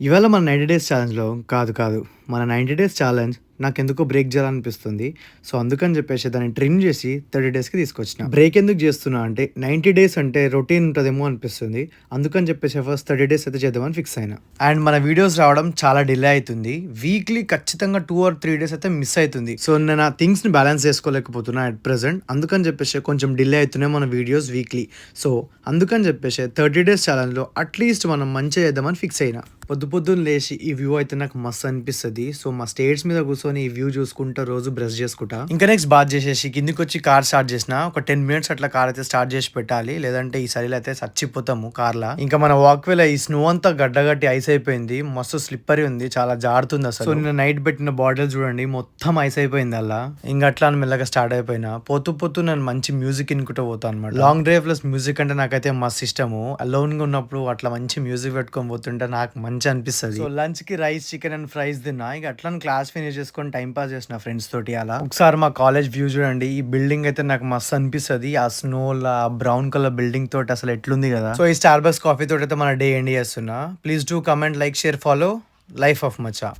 ఇవాళ మన 90 డేస్ ఛాలెంజ్‌లో కాదు. మన 90 డేస్ ఛాలెంజ్ నాకెందుకో బ్రేక్ జేయాలనిపిస్తుంది. సో, అందుకని జెప్పేసి దాన్ని ట్రిమ్ జేసి 30 డేస్‌కి తీసుకొచ్చిన. బ్రేక్ ఎందుకు జేస్తున్నా అంటే 90 డేస్ అంటే రొటీన్ ఉంటదేమో అనిపిస్తుంది. అందుకని జెప్పేసి ఫస్ట్ 30 డేస్ అయితే చేద్దామని ఫిక్స్ అయినా. అండ్ మన వీడియోస్ రావడం చాలా డిలే అయితుంది. వీక్లీ ఖచ్చితంగా 2 ఆర్ 3 డేస్ అయితే మిస్ అయితుంది. సో, నేను ఆ థింగ్స్‌ని బ్యాలెన్స్ చేసుకోలేకపోతున్నా అట్ ప్రెజెంట్. అందుకని జెప్పేసి కొంచెం డిలే అయితున్నాయి మన వీడియోస్ వీక్లీ. సో, అందుకని జెప్పేసి 30 డేస్ ఛాలెంజ్‌లో అట్‌లీస్ట్ మనం మంచిగా చేద్దామని ఫిక్స్ అయినా. పొద్దున్న లేచి ఈ వ్యూ అయితే నాకు మస్తు అనిపిస్తది. సో, మా స్టేర్స్ మీద కూర్చొని ఈ వ్యూ చూసుకుంటా రోజు బ్రష్ చేసుకుంటా. ఇంకా నెక్స్ట్ బాత్ చేసేసి కిందికొచ్చి కార్ స్టార్ట్ చేసిన. ఒక 10 మినిట్స్ అట్లా కార్ అయితే స్టార్ట్ చేసి పెట్టాలి. లేదంటే ఈ చలిలో అయితే చచ్చిపోతాము కార్‌లా. ఇంకా మన వాక్‌వేలో ఈ స్నో అంతా గడ్డగట్టి ఐస్ అయిపోయింది. మస్తు స్లిప్పరీ ఉంది. చాలా జారుతుంది అసలు. సో, నిన్న నైట్ పెట్టిన బాటిల్ చూడండి మొత్తం ఐస్ అయిపోయింది అలా. ఇంక అట్లా అని మెల్లగా స్టార్ట్ అయిపోయినా. పోతూ నేను మంచి మ్యూజిక్ ఇనుకుంటూ పోతాను అనమాట. లాంగ్ డ్రైవ్ ప్లస్ మ్యూజిక్ అంటే నాకైతే మస్తు ఇష్టము. అలోన్ గా ఉన్నప్పుడు అట్లా మంచి మ్యూజిక్ పెట్టుకొని పోతుంటే నాకు మంచి అనిపిస్తుంది. సో, లంచ్ కి రైస్ చికెన్ అండ్ ఫ్రైస్ తిన్నా. ఇక అట్లా క్లాస్ ఫినిష్ చేసుకొని టైం పాస్ చేసిన ఫ్రెండ్స్ తోటి అలా. ఒకసారి మా కాలేజ్ వ్యూ చూడండి. ఈ బిల్డింగ్ అయితే నాకు మస్తు అనిపిస్తుంది. ఆ స్నో లా బ్రౌన్ కలర్ బిల్డింగ్ తోటి అసలు ఎట్లుంది కదా. సో, ఈ స్టార్ బక్స్ కాఫీ తోటి అయితే మన డే ఎండ్ చేస్తున్నా. Please do comment, like, share, follow life of మచా.